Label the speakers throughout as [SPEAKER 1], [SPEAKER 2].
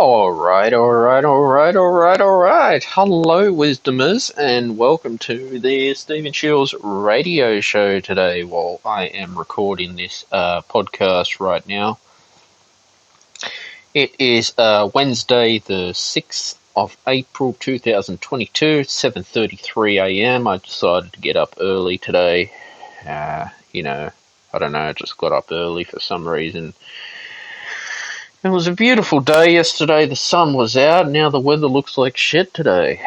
[SPEAKER 1] All right. Hello, Wisdomers, and welcome to the Stephen Shields radio show today. While I am recording this podcast right now, it is Wednesday, the 6th of April, 2022, 7:33 a.m. I decided to get up early today. I don't know, I just got up early for some reason. It was a beautiful day yesterday. The sun was out. Now the weather looks like shit today.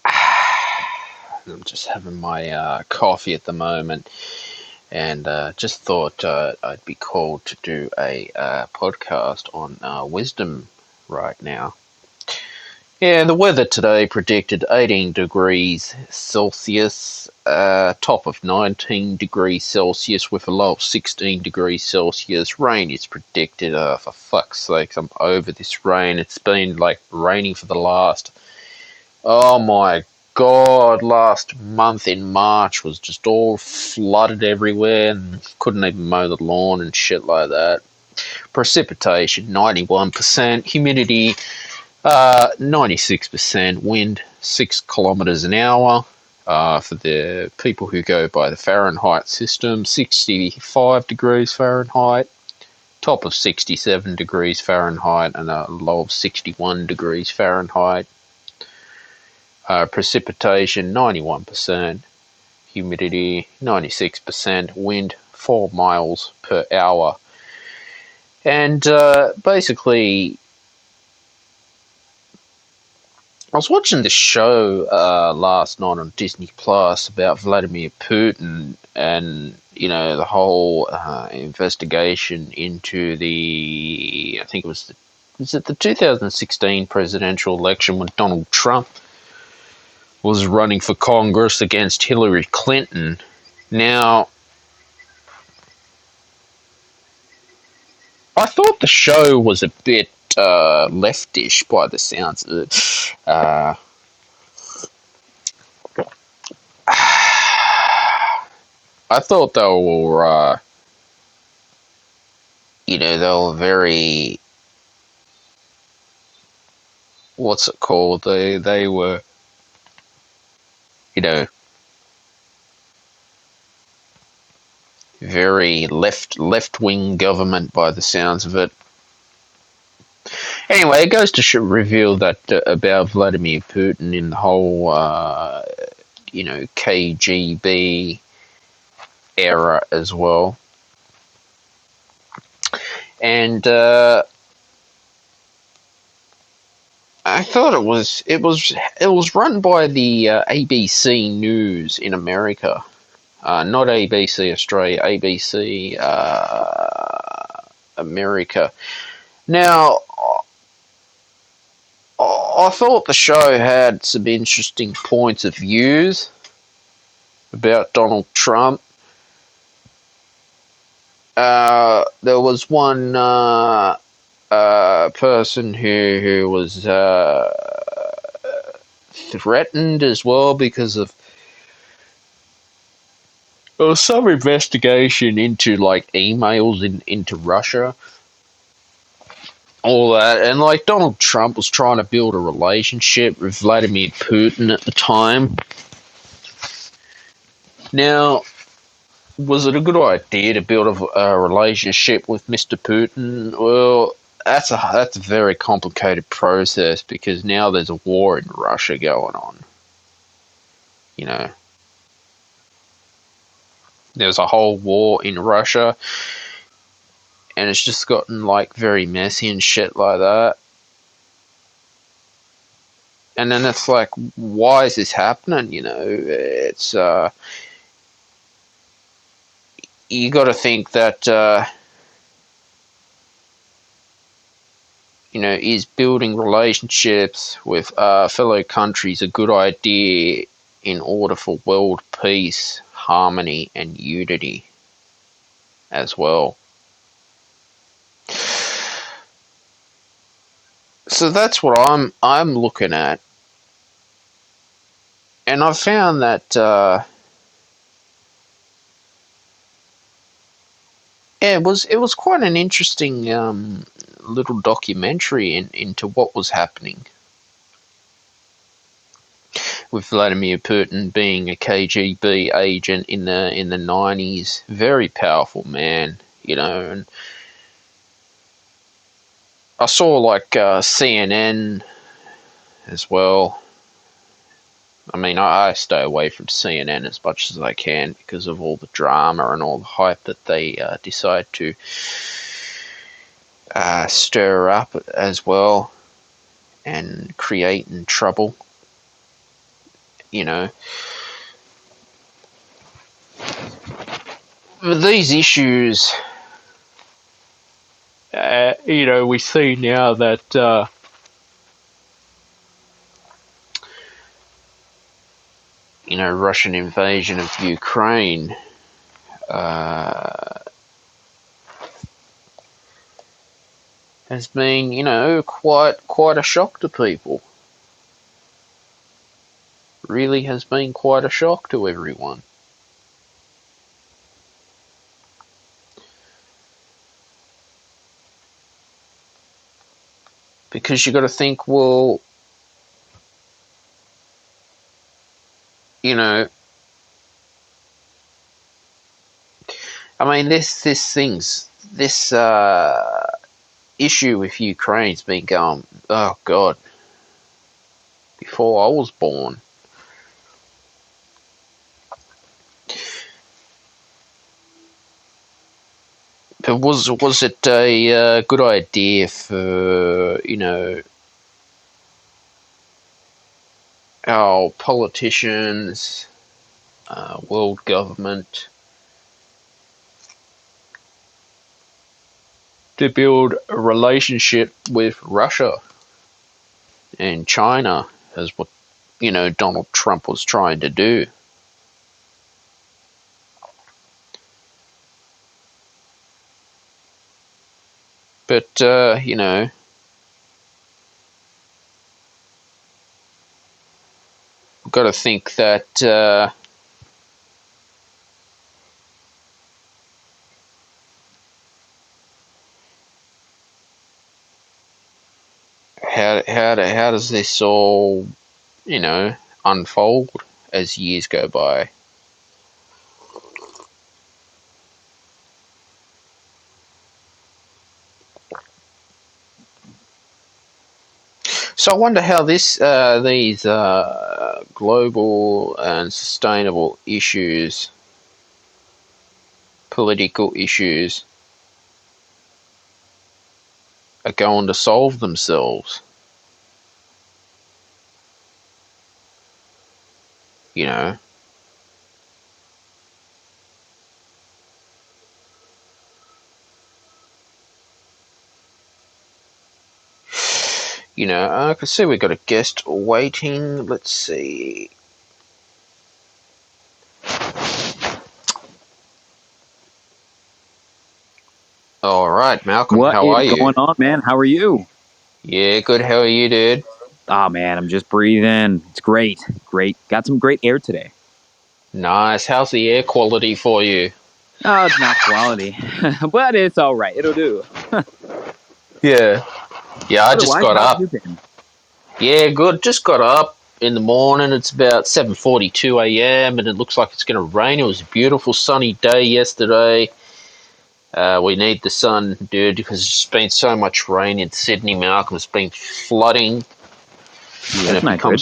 [SPEAKER 1] I'm just having my coffee at the moment, and just thought I'd be called to do a podcast on wisdom right now. Yeah, the weather today predicted 18 degrees Celsius, top of 19 degrees Celsius with a low of 16 degrees Celsius. Rain is predicted. For fuck's sake, I'm over this rain. It's been like raining for the last, oh my god, last month in March was just all flooded everywhere and couldn't even mow the lawn and shit like that. Precipitation, 91%. Humidity, 96%, wind 6 kilometers an hour. For the people who go by the Fahrenheit system, 65 degrees Fahrenheit, top of 67 degrees Fahrenheit, and a low of 61 degrees Fahrenheit. Precipitation 91%, humidity 96%, wind 4 miles per hour. And basically, I was watching this show last night on Disney Plus about Vladimir Putin and, the whole investigation into I think it was the 2016 presidential election when Donald Trump was running for Congress against Hillary Clinton. Now, I thought the show was a bit leftish by the sounds of it. I thought they were, they were very, what's it called? They were, very left-wing government by the sounds of it. Anyway, it goes to reveal that about Vladimir Putin in the whole, KGB era as well. And I thought it was run by the ABC News in America, not ABC Australia, ABC America. Now, I thought the show had some interesting points of views about Donald Trump. There was one person who was threatened as well because of there was some investigation into like emails into Russia, all that, and like Donald Trump was trying to build a relationship with Vladimir Putin at the time. Now, was it a good idea to build a relationship with Mr. Putin? Well, that's a very complicated process because now there's a war in Russia going on. There's a whole war in Russia, and it's just gotten like very messy and shit like that. And then it's like, why is this happening? It's you got to think that is building relationships with fellow countries a good idea in order for world peace, harmony, and unity as well? So that's what I'm looking at, and I've found that Yeah, it was quite an interesting little documentary into what was happening with Vladimir Putin being a KGB agent in the 90s. Very powerful man, and I saw like CNN as well. I mean, I stay away from CNN as much as I can because of all the drama and all the hype that they decide to stir up as well and create and trouble. These issues, we see now that Russian invasion of Ukraine has been, quite a shock to people. Really has been quite a shock to everyone. Because you got to think, well, I mean, this issue with Ukraine's been going, oh God, before I was born. But was it a good idea for our politicians, world government, to build a relationship with Russia and China, as what Donald Trump was trying to do? But we've got to think that how does this all unfold as years go by? So I wonder how these global and sustainable issues, political issues, are going to solve themselves. You know, I can see we've got a guest waiting. Let's see. All right, Malcolm,
[SPEAKER 2] What
[SPEAKER 1] how
[SPEAKER 2] is
[SPEAKER 1] are you?
[SPEAKER 2] going on, man? How are you?
[SPEAKER 1] Yeah, good. How are you, dude?
[SPEAKER 2] Oh, man, I'm just breathing. It's great. Great. Got some great air today.
[SPEAKER 1] Nice. How's the air quality for you?
[SPEAKER 2] Oh, it's not quality, but it's all right. It'll do.
[SPEAKER 1] Yeah. Yeah, I just
[SPEAKER 2] Otherwise,
[SPEAKER 1] got
[SPEAKER 2] how have
[SPEAKER 1] up.
[SPEAKER 2] you been?
[SPEAKER 1] Yeah, good. Just got up in the morning. It's about 7:42 a.m. and it looks like it's going to rain. It was a beautiful sunny day yesterday. We need the sun, dude, because there's been so much rain in Sydney, Malcolm. It's been flooding,
[SPEAKER 2] Ooh,
[SPEAKER 1] and
[SPEAKER 2] that's not good.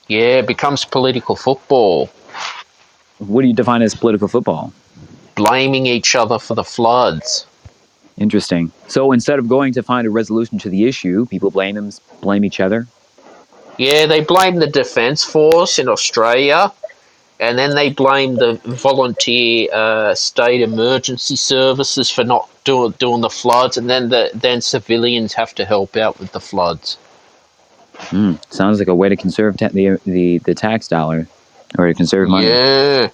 [SPEAKER 1] it becomes political football,
[SPEAKER 2] What do you define as political football?
[SPEAKER 1] blaming each other for the floods.
[SPEAKER 2] Interesting. So instead of going to find a resolution to the issue, people blame each other.
[SPEAKER 1] Yeah, they blame the Defence Force in Australia, and then they blame the volunteer state emergency services for not doing the floods, and then civilians have to help out with the floods.
[SPEAKER 2] Sounds like a way to conserve the tax dollar, or to conserve money.
[SPEAKER 1] Yeah,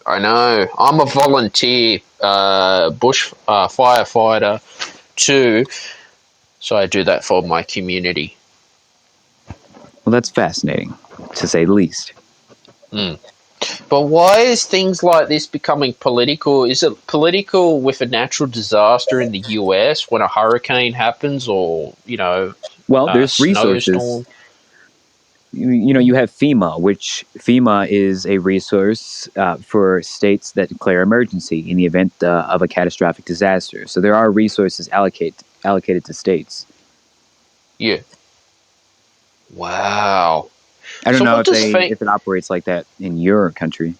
[SPEAKER 1] I know. I'm a volunteer bush firefighter too, so I do that for my community.
[SPEAKER 2] Well, that's fascinating, to say the least.
[SPEAKER 1] But why is things like this becoming political? Is it political with a natural disaster in the US when a hurricane happens, or
[SPEAKER 2] Well,
[SPEAKER 1] a
[SPEAKER 2] there's resources.
[SPEAKER 1] snowstorm?
[SPEAKER 2] You have FEMA, which FEMA is a resource for states that declare emergency in the event of a catastrophic disaster. So there are resources allocated to states.
[SPEAKER 1] Yeah. Wow.
[SPEAKER 2] I don't
[SPEAKER 1] So
[SPEAKER 2] know
[SPEAKER 1] what
[SPEAKER 2] if
[SPEAKER 1] does
[SPEAKER 2] if it operates like that in your country.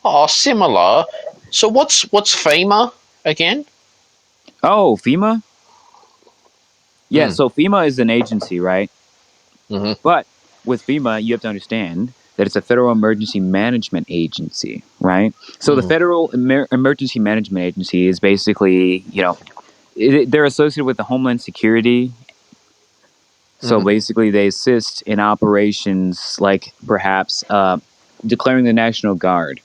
[SPEAKER 1] Oh, similar. So what's FEMA again?
[SPEAKER 2] Oh, FEMA? Yeah,
[SPEAKER 1] Mm.
[SPEAKER 2] so FEMA is an agency, right?
[SPEAKER 1] Mm-hmm.
[SPEAKER 2] But with FEMA, you have to understand that it's a federal emergency management agency, right? So the
[SPEAKER 1] Mm-hmm.
[SPEAKER 2] Federal Emergency Management Agency is basically, they're associated with the Homeland Security. So
[SPEAKER 1] Mm-hmm.
[SPEAKER 2] basically, they assist in operations like perhaps declaring the National Guard.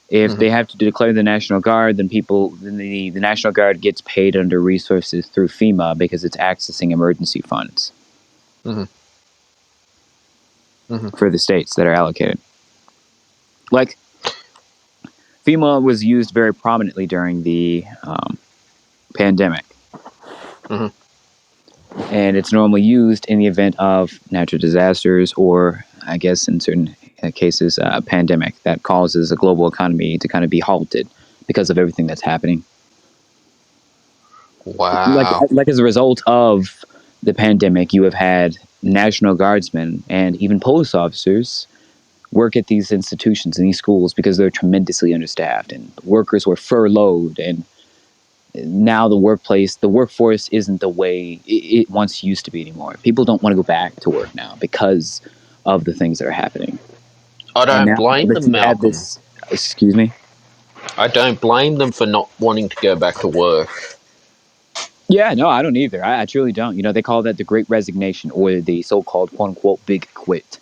[SPEAKER 2] If
[SPEAKER 1] Mm-hmm.
[SPEAKER 2] they have to declare the National Guard, then the National Guard gets paid under resources through FEMA because it's accessing emergency funds
[SPEAKER 1] Mm-hmm. Mm-hmm.
[SPEAKER 2] for the states that are allocated. Like FEMA was used very prominently during the pandemic,
[SPEAKER 1] Mm-hmm.
[SPEAKER 2] and it's normally used in the event of natural disasters or, I guess, in certain cases, a pandemic that causes a global economy to kind of be halted because of everything that's happening. Like,
[SPEAKER 1] Wow.
[SPEAKER 2] like as a result of the pandemic, you have had National Guardsmen and even police officers work at these institutions and these schools because they're tremendously understaffed and workers were furloughed, and now the workforce isn't the way it once used to be anymore. People don't want to go back to work now because of the things that are happening.
[SPEAKER 1] I
[SPEAKER 2] And
[SPEAKER 1] don't
[SPEAKER 2] now
[SPEAKER 1] blame
[SPEAKER 2] that
[SPEAKER 1] them,
[SPEAKER 2] you have
[SPEAKER 1] Malcolm.
[SPEAKER 2] this, excuse me.
[SPEAKER 1] I don't blame them for not wanting to go back to work.
[SPEAKER 2] Yeah, no, I don't either. I truly don't. They call that the Great Resignation or the so-called "quote unquote" Big Quit.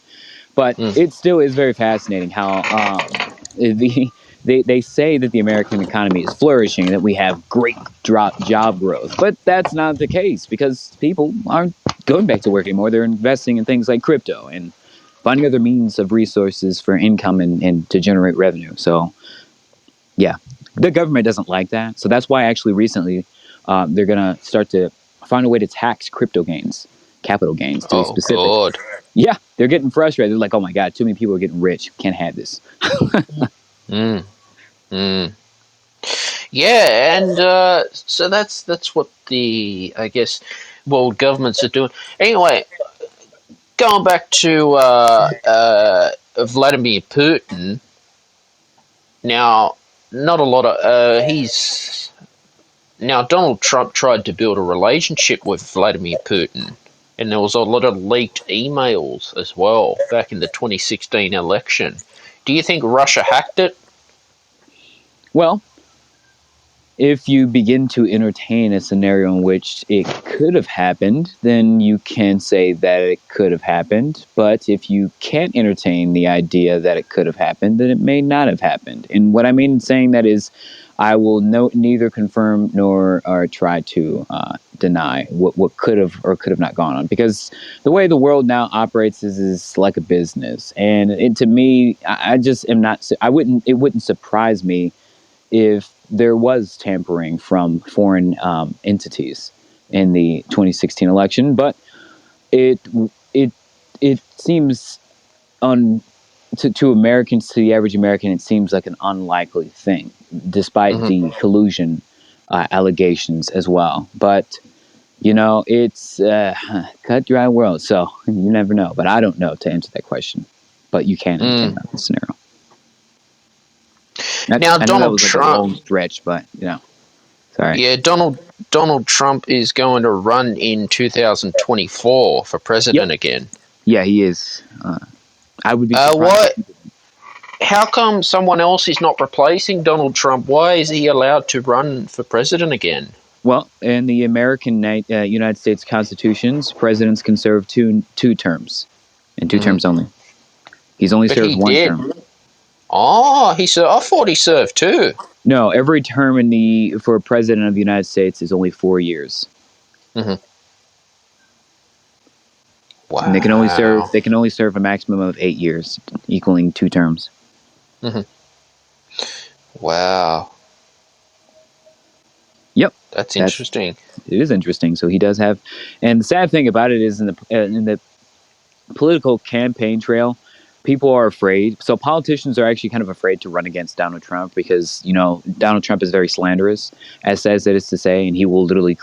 [SPEAKER 2] But
[SPEAKER 1] Mm.
[SPEAKER 2] it still is very fascinating how they say that the American economy is flourishing, that we have great job growth, but that's not the case because people aren't going back to work anymore. They're investing in things like crypto and finding other means of resources for income and to generate revenue. So yeah, the government doesn't like that. So that's why actually recently they're gonna start to find a way to tax crypto gains, capital gains to be
[SPEAKER 1] Oh
[SPEAKER 2] specific.
[SPEAKER 1] God.
[SPEAKER 2] Yeah, they're getting frustrated. They're like, "Oh my god, too many people are getting rich. Can't have this."
[SPEAKER 1] Mm. Mm. Yeah, and so that's what the I guess world governments are doing. Anyway, going back to Vladimir Putin. Now, not a lot of he's now Donald Trump tried to build a relationship with Vladimir Putin, and there was a lot of leaked emails as well back in the 2016 election. Do you think Russia hacked it?
[SPEAKER 2] Well, if you begin to entertain a scenario in which it could have happened, then you can say that it could have happened. But if you can't entertain the idea that it could have happened, then it may not have happened. And what I mean in saying that is, I will neither confirm nor or try to deny what could have or could have not gone on, because the way the world now operates is like a business, and to me, I just am not. It wouldn't surprise me if there was tampering from foreign entities in the 2016 election, but it it it seems un to Americans, to the average American, it seems like an unlikely thing, despite
[SPEAKER 1] Mm-hmm.
[SPEAKER 2] the collusion allegations as well. But it's a cut dry world, so you never know. But I don't know to answer that question. But you can entertain
[SPEAKER 1] Mm.
[SPEAKER 2] that scenario.
[SPEAKER 1] Now
[SPEAKER 2] I know that
[SPEAKER 1] Donald
[SPEAKER 2] was like a
[SPEAKER 1] Trump,
[SPEAKER 2] long stretch, but sorry.
[SPEAKER 1] yeah, Donald Trump is going to run in 2024 for
[SPEAKER 2] Yep.
[SPEAKER 1] president again.
[SPEAKER 2] Yeah, he is. I would be surprised if
[SPEAKER 1] What?
[SPEAKER 2] he didn't.
[SPEAKER 1] How come someone else is not replacing Donald Trump? Why is he allowed to run for president again?
[SPEAKER 2] Well, in the American United States Constitutions, presidents can serve two terms, and two
[SPEAKER 1] Mm-hmm.
[SPEAKER 2] terms only. He's only
[SPEAKER 1] But
[SPEAKER 2] served
[SPEAKER 1] he
[SPEAKER 2] one
[SPEAKER 1] did.
[SPEAKER 2] term.
[SPEAKER 1] Oh, he served. I thought he served too.
[SPEAKER 2] No, every term for a president of the United States is only 4 years,
[SPEAKER 1] Mm-hmm.
[SPEAKER 2] and they can only serve
[SPEAKER 1] Wow.
[SPEAKER 2] a maximum of 8 years, equaling two terms.
[SPEAKER 1] Mhm. Wow,
[SPEAKER 2] Yep,
[SPEAKER 1] that's
[SPEAKER 2] it
[SPEAKER 1] interesting.
[SPEAKER 2] is interesting. So he does have, and the sad thing about it is in the political campaign trail, people are afraid. So politicians are actually kind of afraid to run against Donald Trump because, you know, Donald Trump is very slanderous, as says it is to say, and he will literally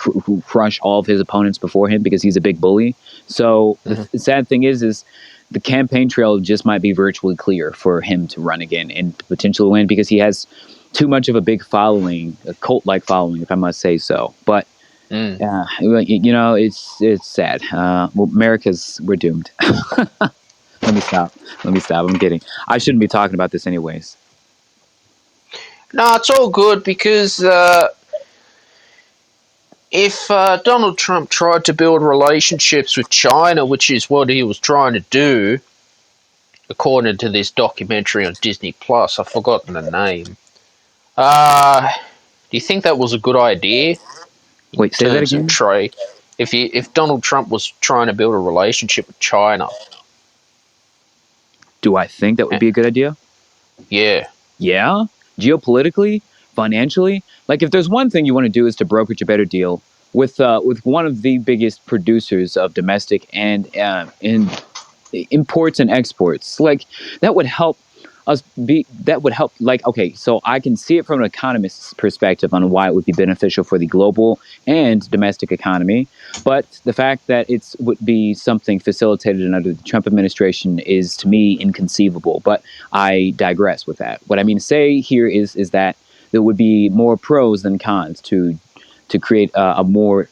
[SPEAKER 2] crush all of his opponents before him because he's a big bully. So the sad thing is the campaign trail just might be virtually clear for him to run again and potentially win because he has too much of a big following, a cult-like following, if I must say so. But you know, it's sad. Well, we're doomed. Let me stop. I'm kidding. I shouldn't be talking about this anyways.
[SPEAKER 1] No, it's all good because if Donald Trump tried to build relationships with China, which is what he was trying to do, according to this documentary on Disney Plus, I've forgotten the name. Do you think that was a good idea in
[SPEAKER 2] Wait, say that
[SPEAKER 1] terms of
[SPEAKER 2] again?
[SPEAKER 1] trade? If Donald Trump was trying to build a relationship with China,
[SPEAKER 2] Do I think that would
[SPEAKER 1] eh,
[SPEAKER 2] be a good idea?
[SPEAKER 1] yeah,
[SPEAKER 2] Yeah. Geopolitically, financially, like if there's one thing you want to do is to brokerage a better deal with one of the biggest producers of domestic and in imports and exports. Like that would help that would help, like, okay, so I can see it from an economist's perspective on why it would be beneficial for the global and domestic economy, but the fact that it would be something facilitated under the Trump administration is to me inconceivable. But I digress with that. What I mean to say here is that there would be more pros than cons to create a more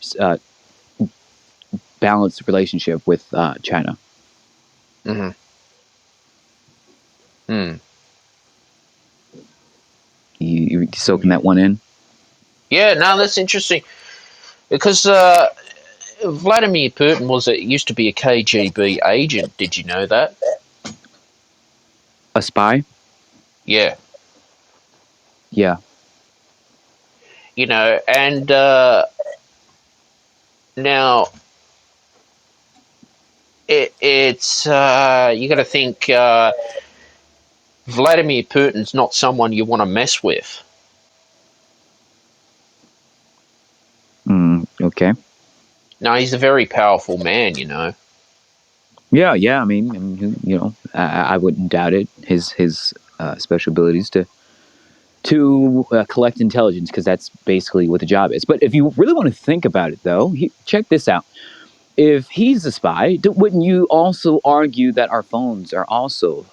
[SPEAKER 2] balanced relationship with China.
[SPEAKER 1] mm-hmm. Hmm.
[SPEAKER 2] You soaking that one in?
[SPEAKER 1] Yeah, no, that's interesting because Vladimir Putin used to be a KGB agent. Did you know that?
[SPEAKER 2] A spy?
[SPEAKER 1] Yeah,
[SPEAKER 2] Yeah.
[SPEAKER 1] and now it's you got to think Vladimir Putin's not someone you want to mess with.
[SPEAKER 2] Okay.
[SPEAKER 1] No, he's a very powerful man.
[SPEAKER 2] Yeah, yeah. I mean, you know, I wouldn't doubt it. His special abilities to collect intelligence, because that's basically what the job is. But if you really want to think about it, though, check this out. If he's a spy, wouldn't you also argue that our phones are also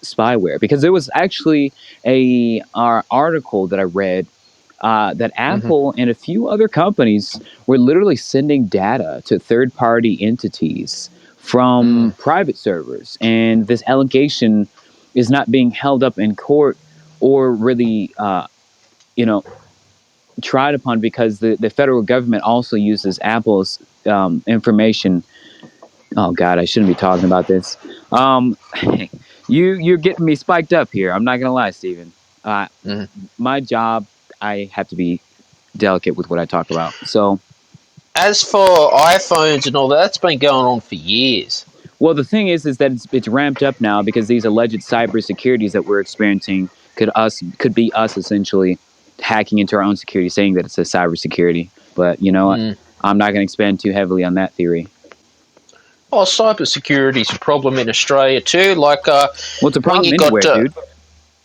[SPEAKER 2] spyware? Because there was actually a article that I read that
[SPEAKER 1] Mm-hmm.
[SPEAKER 2] Apple and a few other companies were literally sending data to third party entities from
[SPEAKER 1] Mm.
[SPEAKER 2] private servers. And this allegation is not being held up in court or really, you know, tried upon because the federal government also uses Apple's information. Oh God, I shouldn't be talking about this. Um, you're getting me spiked up here. I'm not gonna lie, Steven. Uh,
[SPEAKER 1] Mm.
[SPEAKER 2] my job, I have to be delicate with what I talk about. So,
[SPEAKER 1] As for iPhones and all that, that's been going on for years.
[SPEAKER 2] well, the thing is that it's ramped up now because these alleged cybersecurities that we're experiencing could be us essentially hacking into our own security, saying that it's a cybersecurity. But you know what?
[SPEAKER 1] Mm.
[SPEAKER 2] I'm not going to expand too heavily on that theory.
[SPEAKER 1] Oh, cybersecurity is a problem in Australia too. Like
[SPEAKER 2] Well, it's a
[SPEAKER 1] when
[SPEAKER 2] problem
[SPEAKER 1] you got
[SPEAKER 2] anywhere, dude.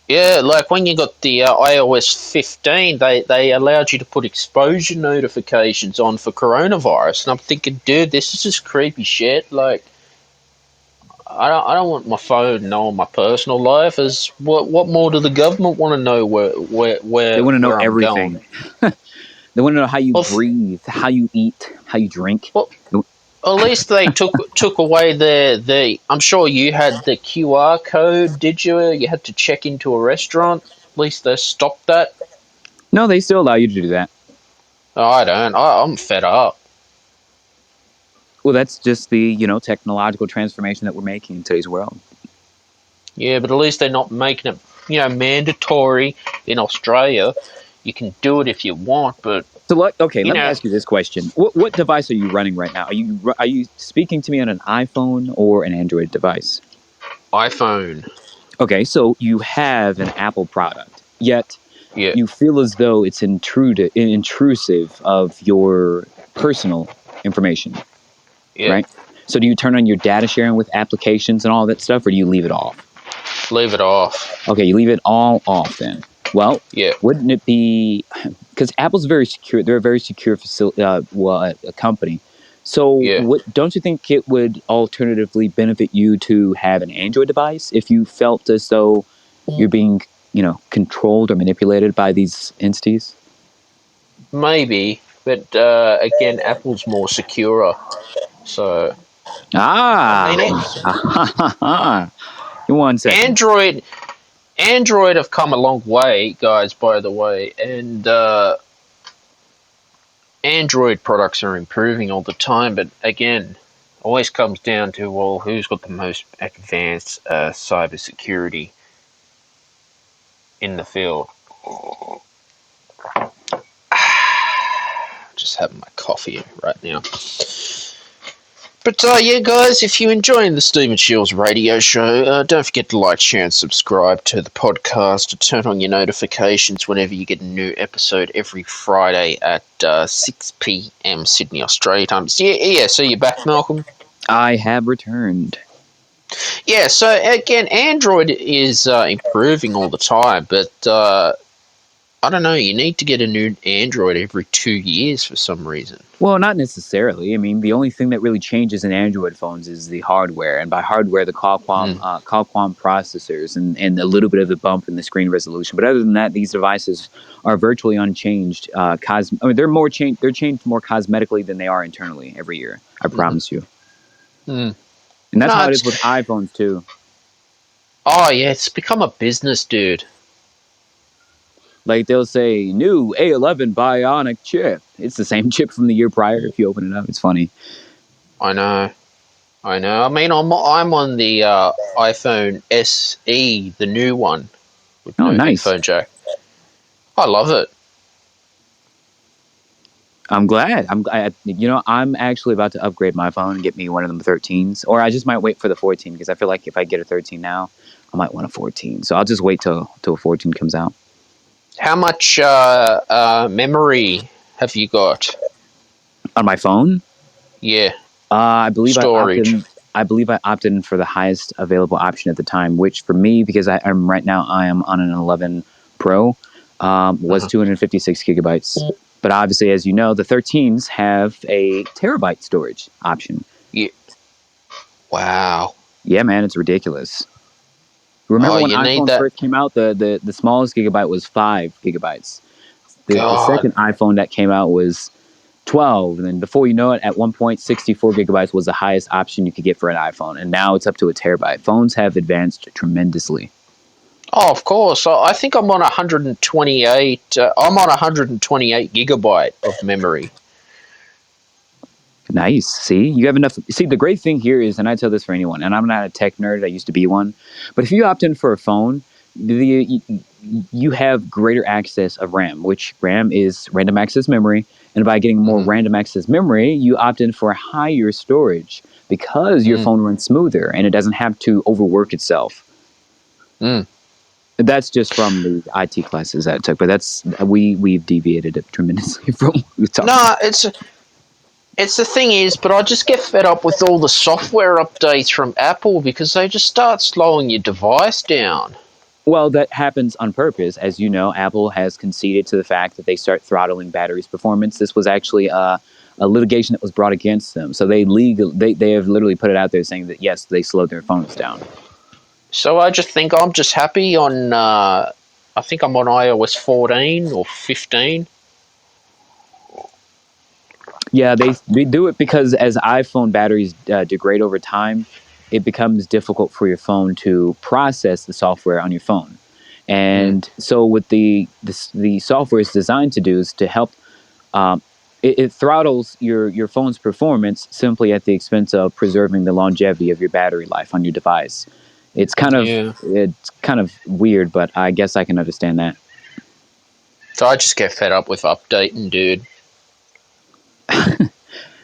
[SPEAKER 1] yeah, like when you got the iOS 15, they allowed you to put exposure notifications on for coronavirus, and I'm thinking, dude, this is just creepy shit. Like, I don't want my phone knowing my personal life. Is what more do the government want to know
[SPEAKER 2] They want to know
[SPEAKER 1] where I'm going?
[SPEAKER 2] everything. They want to know how you
[SPEAKER 1] Well,
[SPEAKER 2] breathe, how you eat, how you drink.
[SPEAKER 1] well, at least they took away the. I'm sure you had the QR code, did you? You had to check into a restaurant. At least they stopped that.
[SPEAKER 2] No, they still allow you to do that.
[SPEAKER 1] Oh, I don't. I'm fed up.
[SPEAKER 2] Well, that's just the, you know, technological transformation that we're making in today's world.
[SPEAKER 1] Yeah, but at least they're not making it, mandatory in Australia. You can do it if you want, but
[SPEAKER 2] So, okay,
[SPEAKER 1] you
[SPEAKER 2] let me
[SPEAKER 1] know,
[SPEAKER 2] ask you this question: what device are you running right now? Are you speaking to me on an iPhone or an Android device?
[SPEAKER 1] iPhone.
[SPEAKER 2] Okay, so you have an Apple product, yet
[SPEAKER 1] Yeah.
[SPEAKER 2] you feel as though it's intrusive of your personal information,
[SPEAKER 1] Yeah.
[SPEAKER 2] right? So do you turn on your data sharing with applications and all that stuff, or do you leave it off?
[SPEAKER 1] Leave it off.
[SPEAKER 2] Okay, you leave it all off then. Well,
[SPEAKER 1] Yeah.
[SPEAKER 2] wouldn't it be because Apple's very secure? They're a very secure facility, a company. So,
[SPEAKER 1] Yeah.
[SPEAKER 2] what don't you think it would alternatively benefit you to have an Android device if you felt as though you're being, controlled or manipulated by these entities?
[SPEAKER 1] Maybe, but again, Apple's more secure. So I
[SPEAKER 2] Ah,
[SPEAKER 1] mean,
[SPEAKER 2] in 1 second.
[SPEAKER 1] Android have come a long way, guys. By the way, and Android products are improving all the time. But again, always comes down to, well, who's got the most advanced cybersecurity in the field. Just having my coffee right now. But yeah, guys, if you're enjoying the Stephen Shields radio show, don't forget to like, share, and subscribe to the podcast. To turn on your notifications whenever you get a new episode every Friday at 6 p.m. Sydney, Australia time. So, yeah. So you're back, Malcolm?
[SPEAKER 2] I have returned.
[SPEAKER 1] Yeah. So again, Android is improving all the time, but I don't know. You need to get a new Android every 2 years for some reason.
[SPEAKER 2] Well, not necessarily. I mean, the only thing that really changes in Android phones is the hardware, and by hardware, the
[SPEAKER 1] Mm.
[SPEAKER 2] Qualcomm processors, and a little bit of the bump in the screen resolution. But other than that, these devices are virtually unchanged. They're changed more cosmetically than they are internally every year. I
[SPEAKER 1] Mm-hmm.
[SPEAKER 2] promise you.
[SPEAKER 1] Mm.
[SPEAKER 2] And that's
[SPEAKER 1] No,
[SPEAKER 2] how it is
[SPEAKER 1] it's
[SPEAKER 2] with iPhones too.
[SPEAKER 1] oh yeah, it's become a business, dude.
[SPEAKER 2] Like they'll say, new A11 Bionic chip. It's the same chip from the year prior. If you open it up, it's funny.
[SPEAKER 1] I know. I know. I mean, I'm on the iPhone SE, the new one with
[SPEAKER 2] Oh,
[SPEAKER 1] no
[SPEAKER 2] nice.
[SPEAKER 1] headphone jack. I love it.
[SPEAKER 2] I'm glad. I'm actually about to upgrade my phone and get me one of them 13s, or I just might wait for the 14 because I feel like if I get a 13 now, I might want a 14. So I'll just wait till a 14 comes out.
[SPEAKER 1] How much memory have you got?
[SPEAKER 2] On my phone,
[SPEAKER 1] Yeah,
[SPEAKER 2] I believe I opted.
[SPEAKER 1] storage.
[SPEAKER 2] I believe I opted in for the highest available option at the time, which for me, because I'm right now, I am on an 11 Pro, was
[SPEAKER 1] Uh-huh.
[SPEAKER 2] 256 gigabytes. But obviously, as you know, the 13s have a terabyte storage option.
[SPEAKER 1] Yeah. Wow.
[SPEAKER 2] Yeah, man, it's ridiculous.
[SPEAKER 1] Oh,
[SPEAKER 2] Remember when
[SPEAKER 1] you need
[SPEAKER 2] iPhone
[SPEAKER 1] that.
[SPEAKER 2] first came out, the smallest gigabyte was 5 gigabytes. The
[SPEAKER 1] God.
[SPEAKER 2] second iPhone that came out was 12, and then before you know it, at one point 64 gigabytes was the highest option you could get for an iPhone, and now it's up to a terabyte. Phones have advanced tremendously.
[SPEAKER 1] Oh, of course. I think I'm on 128. I'm on 128 gigabyte of memory.
[SPEAKER 2] Nice. See, you have enough. See, the great thing here is, and I tell this for anyone, and I'm not a tech nerd. I used to be one, but if you opt in for a phone, you have greater access of RAM, which RAM is random access memory. And by getting more
[SPEAKER 1] Mm-hmm.
[SPEAKER 2] random access memory, you opt in for higher storage because your
[SPEAKER 1] Mm.
[SPEAKER 2] phone runs smoother and it doesn't have to overwork itself.
[SPEAKER 1] Mm.
[SPEAKER 2] That's just from the IT classes that I took, but we've deviated tremendously from what we talked about.
[SPEAKER 1] No, it's the thing is, but I just get fed up with all the software updates from Apple because they just start slowing your device down.
[SPEAKER 2] Well, that happens on purpose. As you know, Apple has conceded to the fact that they start throttling batteries' performance. This was actually a litigation that was brought against them. So they have literally put it out there saying that yes, they slowed their phones down.
[SPEAKER 1] So I just think I'm just happy on. I think I'm on iOS 14 or 15.
[SPEAKER 2] Yeah, they do it because as iPhone batteries degrade over time, it becomes difficult for your phone to process the software on your phone.
[SPEAKER 1] Mm.
[SPEAKER 2] And so, what the software is designed to do is to help. Um, it throttles your phone's performance simply at the expense of preserving the longevity of your battery life on your device.
[SPEAKER 1] Yeah.
[SPEAKER 2] It's kind of weird, but I guess I can understand that.
[SPEAKER 1] So I just get fed up with updating, dude.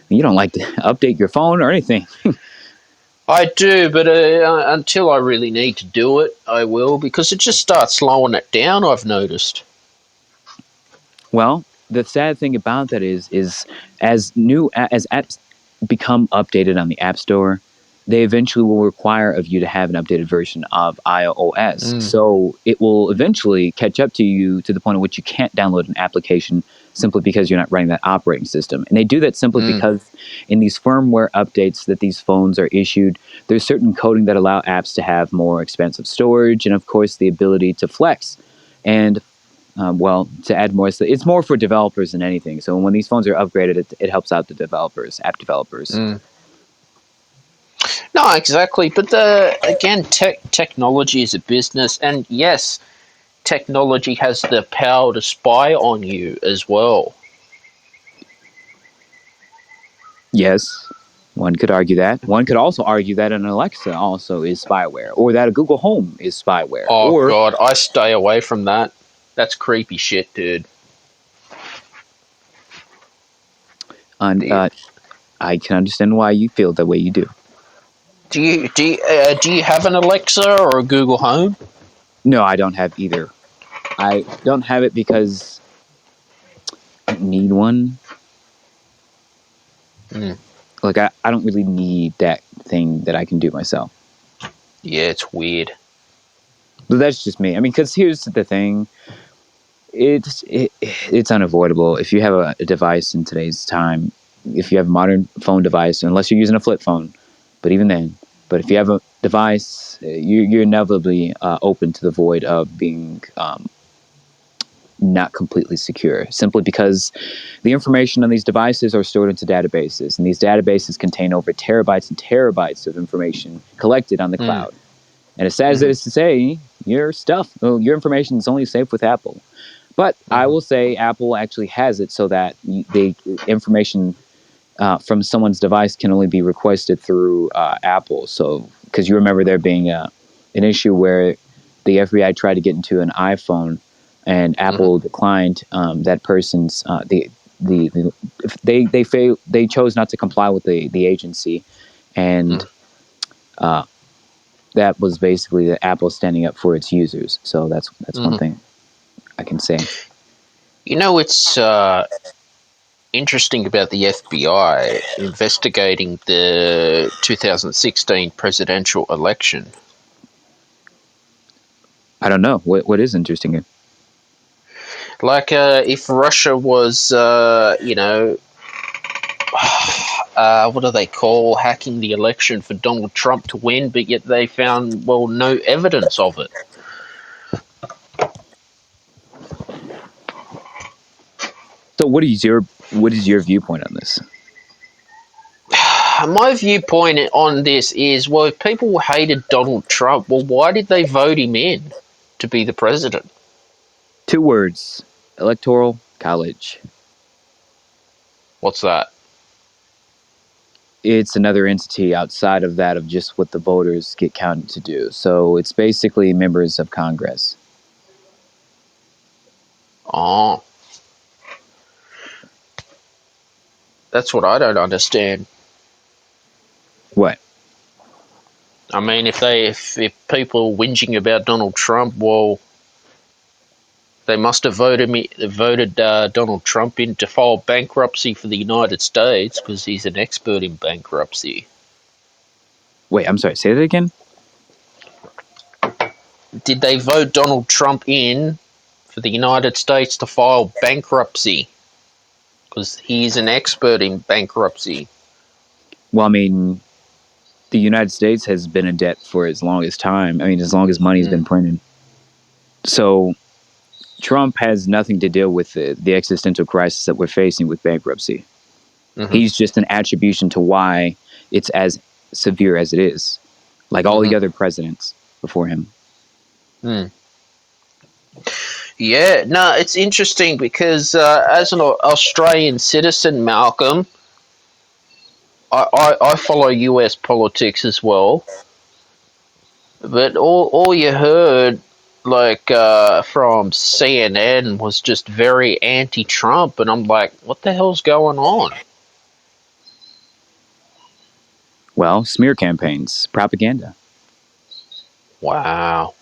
[SPEAKER 2] You don't like to update your phone or anything.
[SPEAKER 1] I do, but until I really need to do it, I will, because it just starts slowing it down, I've noticed.
[SPEAKER 2] Well, the sad thing about that is as apps become updated on the App Store, they eventually will require of you to have an updated version of iOS.
[SPEAKER 1] Mm,
[SPEAKER 2] So it will eventually catch up to you to the point at which you can't download an application simply because you're not running that operating system. And they do that simply
[SPEAKER 1] mm,
[SPEAKER 2] because in these firmware updates that these phones are issued, there's certain coding that allow apps to have more expensive storage and, of course, the ability to flex. And to add more, it's more for developers than anything. So when these phones are upgraded, it helps out the developers, app developers.
[SPEAKER 1] mm. No, exactly. But again, technology is a business, and yes, technology has the power to spy on you as well.
[SPEAKER 2] Yes, one could argue that. One could also argue that an Alexa also is spyware, or that a Google Home is spyware,
[SPEAKER 1] Oh
[SPEAKER 2] or
[SPEAKER 1] god, I stay away from that. That's creepy shit, dude.
[SPEAKER 2] and
[SPEAKER 1] The,
[SPEAKER 2] I can understand why you feel the way you do.
[SPEAKER 1] do you have an Alexa or a Google Home?
[SPEAKER 2] No, I don't have either. I don't have it because I don't need one.
[SPEAKER 1] Mm.
[SPEAKER 2] Like I don't really need that thing that I can do myself.
[SPEAKER 1] Yeah, it's weird.
[SPEAKER 2] But that's just me. I mean, because here's the thing: it's unavoidable if you have a device in today's time. If you have a modern phone device, unless you're using a flip phone, but even then, but if you have a device, you're inevitably open to the void of being not completely secure, simply because the information on these devices are stored into databases, and these databases contain over terabytes and terabytes of information collected on the
[SPEAKER 1] Mm.
[SPEAKER 2] cloud. And as sad as it
[SPEAKER 1] Mm-hmm.
[SPEAKER 2] is to say, your information is only safe with Apple. But I
[SPEAKER 1] Mm-hmm.
[SPEAKER 2] will say Apple actually has it so that the information from someone's device can only be requested through Apple. So, because you remember there being an issue where the FBI tried to get into an iPhone, and
[SPEAKER 1] Mm-hmm.
[SPEAKER 2] Apple declined that person's the they chose not to comply with the agency, and that was basically the Apple standing up for its users. So that's one
[SPEAKER 1] Mm-hmm.
[SPEAKER 2] thing I can say.
[SPEAKER 1] You know, it's interesting about the FBI investigating the 2016 presidential election.
[SPEAKER 2] I don't know what is interesting here.
[SPEAKER 1] Like, if Russia was, what do they call hacking the election for Donald Trump to win, but yet they found, well, no evidence of it.
[SPEAKER 2] So what is your viewpoint on this?
[SPEAKER 1] My viewpoint on this is, well, if people hated Donald Trump, well, why did they vote him in to be the president?
[SPEAKER 2] 2 words: electoral college.
[SPEAKER 1] What's that?
[SPEAKER 2] It's another entity outside of that of just what the voters get counted to do. So it's basically members of Congress.
[SPEAKER 1] Oh, that's what I don't understand.
[SPEAKER 2] What?
[SPEAKER 1] I mean, if people are whinging about Donald Trump, well, they must have voted Donald Trump in to file bankruptcy for the United States because he's an expert in bankruptcy.
[SPEAKER 2] Wait, I'm sorry. Say that again.
[SPEAKER 1] Did they vote Donald Trump in for the United States to file bankruptcy because he's an expert in bankruptcy?
[SPEAKER 2] Well, I mean, the United States has been in debt for as long as time. I mean, as long as money's been
[SPEAKER 1] Mm,
[SPEAKER 2] printed. So Trump has nothing to deal with the existential crisis that we're facing with bankruptcy.
[SPEAKER 1] mm-hmm,
[SPEAKER 2] He's just an attribution to why it's as severe as it is, like all
[SPEAKER 1] mm-hmm,
[SPEAKER 2] the other presidents before him.
[SPEAKER 1] mm. Yeah, no, it's interesting because as an Australian citizen, Malcolm, I follow US politics as well. But all you heard, like from CNN, was just very anti-Trump, and I'm like, what the hell's going on?
[SPEAKER 2] Well, smear campaigns, propaganda.
[SPEAKER 1] Wow.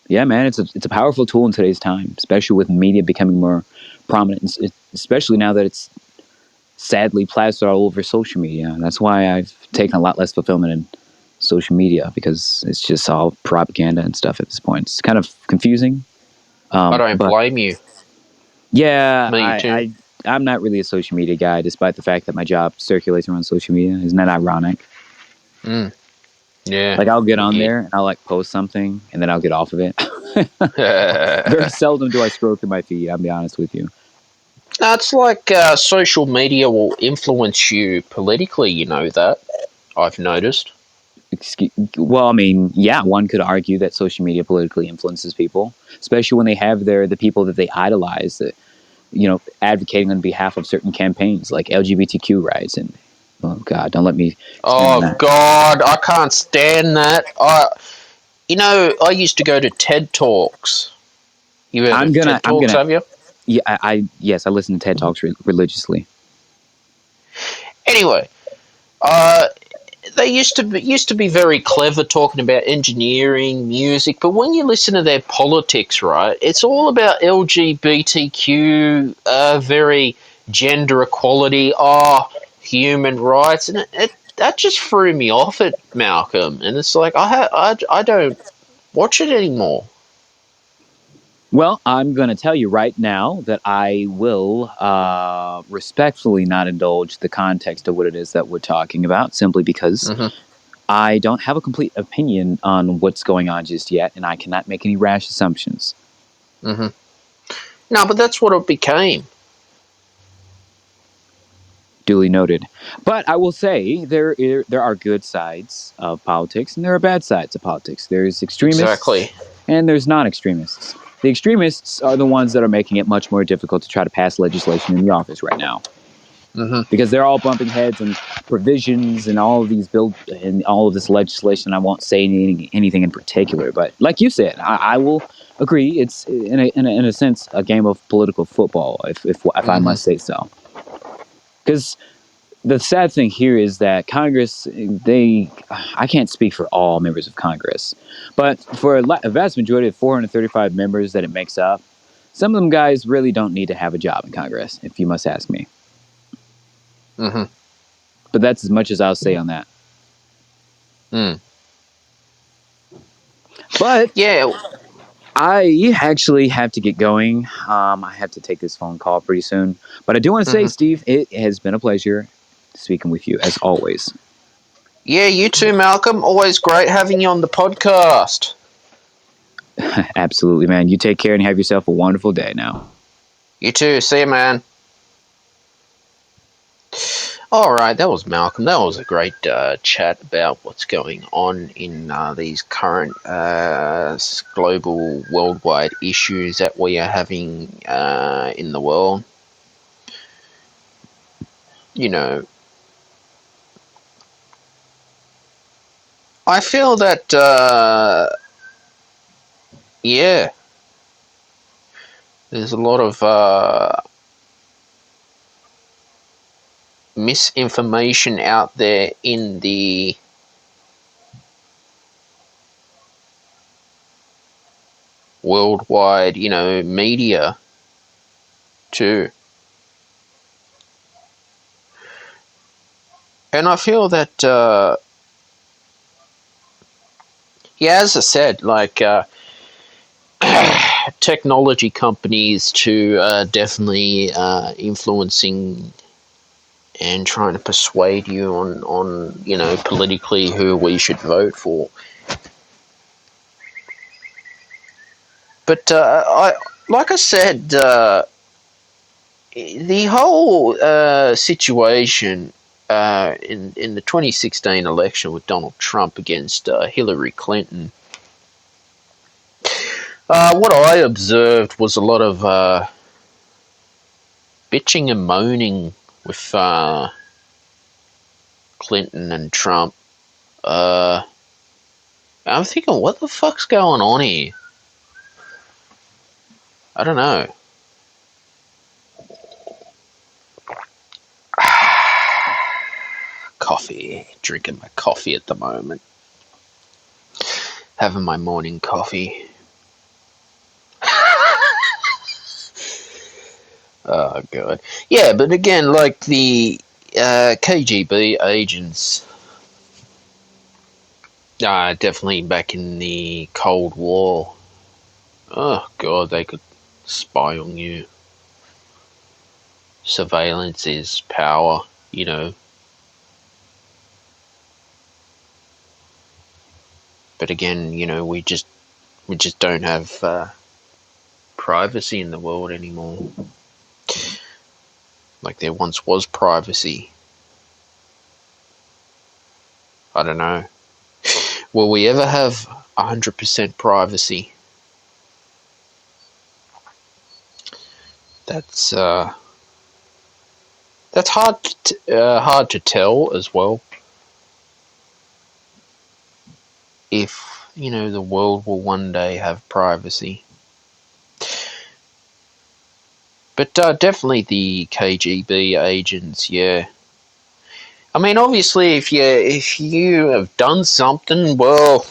[SPEAKER 2] Yeah, man, it's a powerful tool in today's time, especially with media becoming more prominent, especially now that it's sadly plastered all over social media. That's why I've taken a lot less fulfillment in social media, because it's just all propaganda and stuff at this point. It's kind of confusing.
[SPEAKER 1] I don't
[SPEAKER 2] But
[SPEAKER 1] blame you.
[SPEAKER 2] yeah,
[SPEAKER 1] Me too.
[SPEAKER 2] I'm not really a social media guy, despite the fact that my job circulates around social media. Isn't that ironic?
[SPEAKER 1] Mm. Yeah.
[SPEAKER 2] Like, I'll get on
[SPEAKER 1] Yeah.
[SPEAKER 2] there and I'll like post something and then I'll get off of it. Very seldom do I scroll through my feed, I'll be honest with you.
[SPEAKER 1] It's like social media will influence you politically, you know that. I've noticed.
[SPEAKER 2] Well, I mean, yeah, one could argue that social media politically influences people, especially when they have the people that they idolize, that, advocating on behalf of certain campaigns like LGBTQ rights. And oh god, don't let me expand on
[SPEAKER 1] Oh
[SPEAKER 2] that.
[SPEAKER 1] God, I can't stand that. I used to go to TED Talks. You heard
[SPEAKER 2] I'm
[SPEAKER 1] of
[SPEAKER 2] gonna,
[SPEAKER 1] TED
[SPEAKER 2] I'm
[SPEAKER 1] Talks,
[SPEAKER 2] gonna,
[SPEAKER 1] have you?
[SPEAKER 2] yeah, yes, I listen to TED Talks religiously.
[SPEAKER 1] Anyway, they used to be very clever talking about engineering, music, but when you listen to their politics, right, it's all about LGBTQ, very gender equality, human rights, and that just threw me off it, Malcolm. And it's like I don't watch it anymore.
[SPEAKER 2] Well, I'm going to tell you right now that I will respectfully not indulge the context of what it is that we're talking about, simply because
[SPEAKER 1] Hmm.
[SPEAKER 2] I don't have a complete opinion on what's going on just yet, and I cannot make any rash assumptions.
[SPEAKER 1] Hmm. No, but that's what it became.
[SPEAKER 2] Duly noted. But I will say there are good sides of politics and there are bad sides of politics. There's extremists
[SPEAKER 1] Exactly.
[SPEAKER 2] and there's non-extremists. The extremists are the ones that are making it much more difficult to try to pass legislation in the office right now,
[SPEAKER 1] Hmm.
[SPEAKER 2] because they're all bumping heads on provisions and all of these bill and all of this legislation. I won't say anything in particular, but like you said, I will agree. It's in a sense a game of political football, if I
[SPEAKER 1] Hmm.
[SPEAKER 2] must say so. Because the sad thing here is that Congress, I can't speak for all members of Congress, but for a vast majority of 435 members that it makes up, some of them guys really don't need to have a job in Congress, if you must ask me.
[SPEAKER 1] Hmm.
[SPEAKER 2] But that's as much as I'll say on that.
[SPEAKER 1] Mm.
[SPEAKER 2] But
[SPEAKER 1] Yeah.
[SPEAKER 2] I actually have to get going. I have to take this phone call pretty soon. But I do want to say,
[SPEAKER 1] Hmm.
[SPEAKER 2] Steve, it has been a pleasure speaking with you as always.
[SPEAKER 1] Yeah, you too, Malcolm. Always great having you on the podcast.
[SPEAKER 2] Absolutely, man. You take care and have yourself a wonderful day now.
[SPEAKER 1] You too. See you, man. All right, that was Malcolm. That was a great chat about what's going on in these current global, worldwide issues that we are having in the world. You know, I feel that, yeah, there's a lot of misinformation out there in the worldwide, media too. And I feel that, yeah, as I said, like technology companies to definitely influencing and trying to persuade you on politically who we should vote for. But I like I said, the whole situation in the 2016 election with Donald Trump against Hillary Clinton. What I observed was a lot of bitching and moaning with Clinton and Trump. Uh, I'm thinking, what the fuck's going on here? I don't know. coffee. Drinking my coffee at the moment. Having my morning coffee. Oh, God. Yeah, but again, like the KGB agents, definitely back in the Cold War. Oh, God, they could spy on you. Surveillance is power, you know. But again, you know, we just don't have privacy in the world anymore. Like there once was privacy. I don't know. Will we ever have 100% privacy? That's hard to tell as well. If you know the world will one day have privacy, but definitely the KGB agents, yeah. I mean, obviously, if you have done something, well,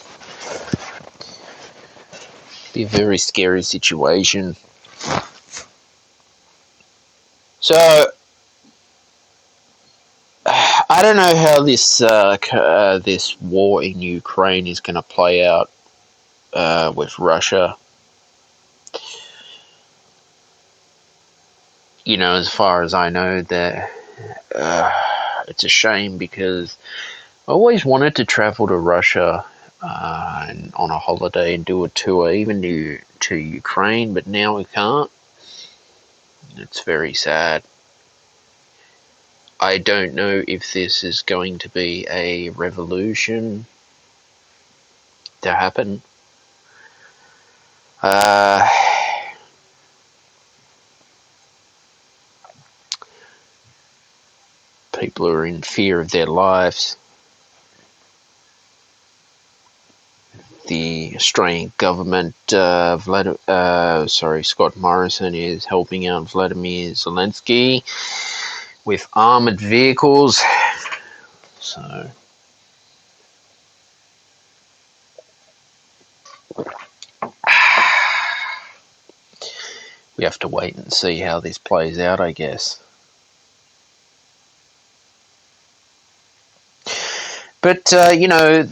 [SPEAKER 1] it'd be a very scary situation. So I don't know how this war in Ukraine is going to play out with Russia. You know, as far as I know, that it's a shame because I always wanted to travel to Russia and on a holiday and do a tour, even to Ukraine, but now we can't. It's very sad. I don't know if this is going to be a revolution to happen. Uh, People are in fear of their lives. The Australian government, Scott Morrison is helping out Vladimir Zelensky with armored vehicles. So we have to wait and see how this plays out, I guess. But you know,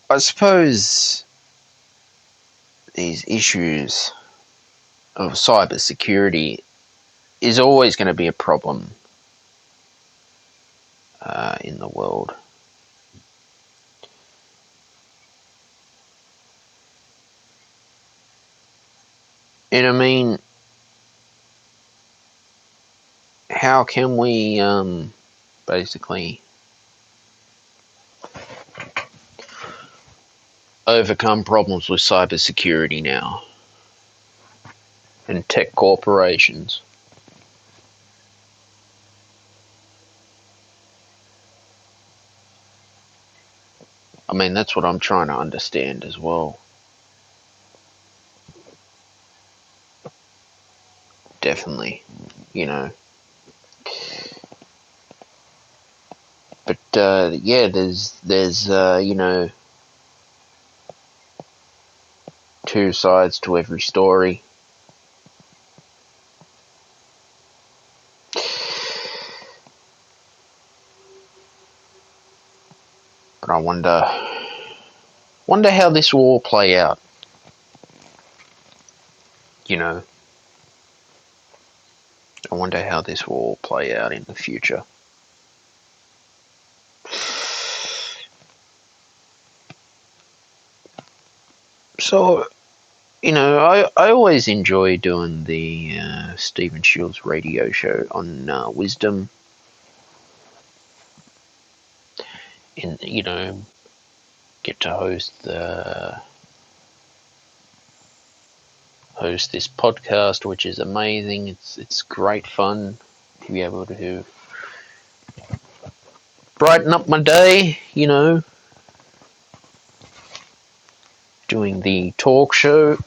[SPEAKER 1] I suppose these issues of cybersecurity is always going to be a problem in the world. And I mean, how can we basically overcome problems with cybersecurity now and tech corporations? I mean, that's what I'm trying to understand as well. Definitely, you know. But yeah, there's you know, two sides to every story. But I wonder how this will all play out. You know, I wonder how this will all play out in the future. So, you know, I always enjoy doing the Stephen Shields radio show on wisdom. And, you know, get to host this podcast, which is amazing. It's great fun to be able to brighten up my day, you know, doing the talk show.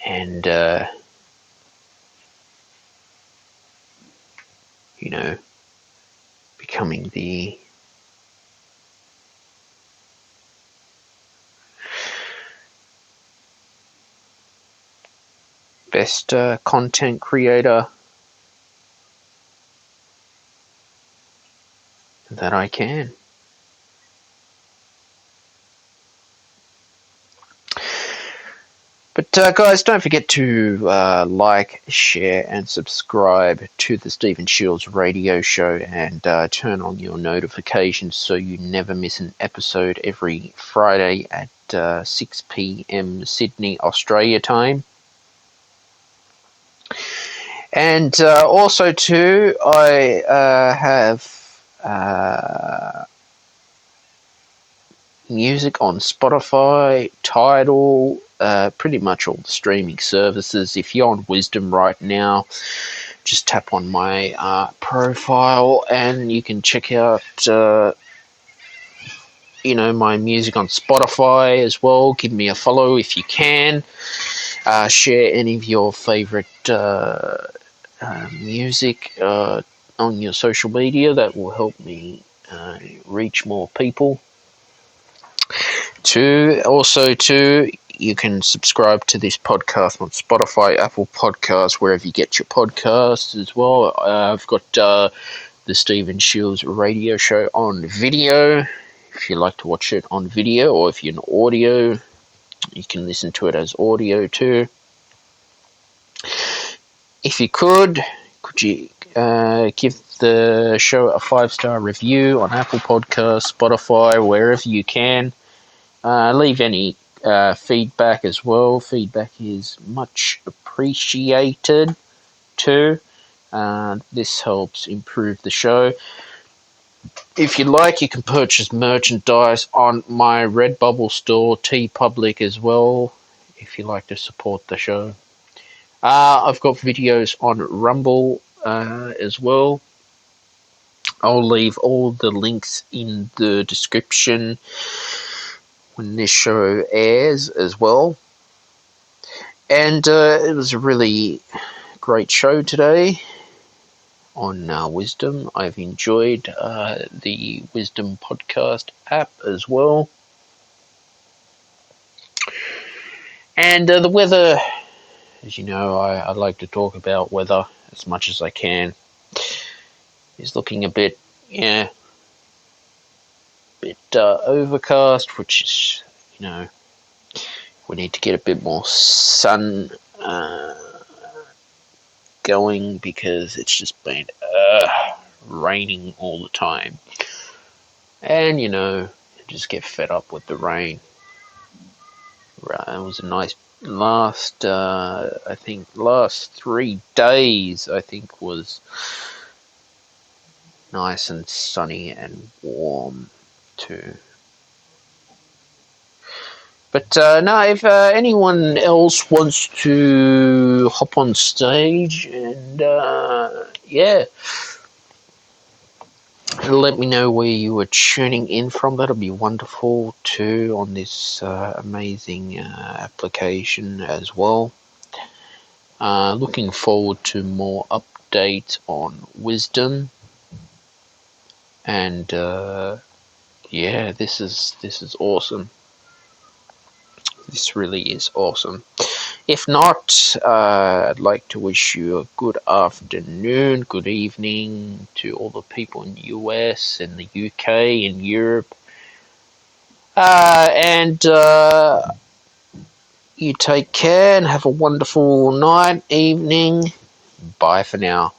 [SPEAKER 1] And becoming the best content creator that I can. But guys, don't forget to like, share, and subscribe to the Stephen Shields radio show, and turn on your notifications so you never miss an episode every Friday at 6 p.m. Sydney, Australia time. And also, too, I have music on Spotify, Tidal, pretty much all the streaming services. If you're on Wisdom right now, just tap on my profile and you can check out my music on Spotify as well. Give me a follow if you can. Share any of your favorite music on your social media. That will help me reach more people. You can subscribe to this podcast on Spotify, Apple Podcasts, wherever you get your podcasts as well. I've got the Stephen Shields radio show on video. If you like to watch it on video, or if you're in audio, you can listen to it as audio too. If you could you give the show a 5-star review on Apple Podcasts, Spotify, wherever you can. Leave any feedback as well. Feedback is much appreciated too. This helps improve the show. If you like, you can purchase merchandise on my Redbubble store, TeePublic as well, if you like to support the show. I've got videos on Rumble as well. I'll leave all the links in the description when this show airs as well. And it was a really great show today on Wisdom. I've enjoyed the Wisdom podcast app as well. And the weather, as you know, I like to talk about weather as much as I can. It's looking a bit overcast, which is, we need to get a bit more sun going, because it's just been raining all the time. And, just get fed up with the rain. It was a nice last 3 days, I think, was nice and sunny and warm too. But no, if anyone else wants to hop on stage and let me know where you were tuning in from, that'll be wonderful too, on this amazing application as well. Looking forward to more updates on Wisdom. And this is awesome. This really is awesome. If not, I'd like to wish you a good afternoon, good evening to all the people in the US and the UK and Europe. And you take care and have a wonderful night, evening. Bye for now.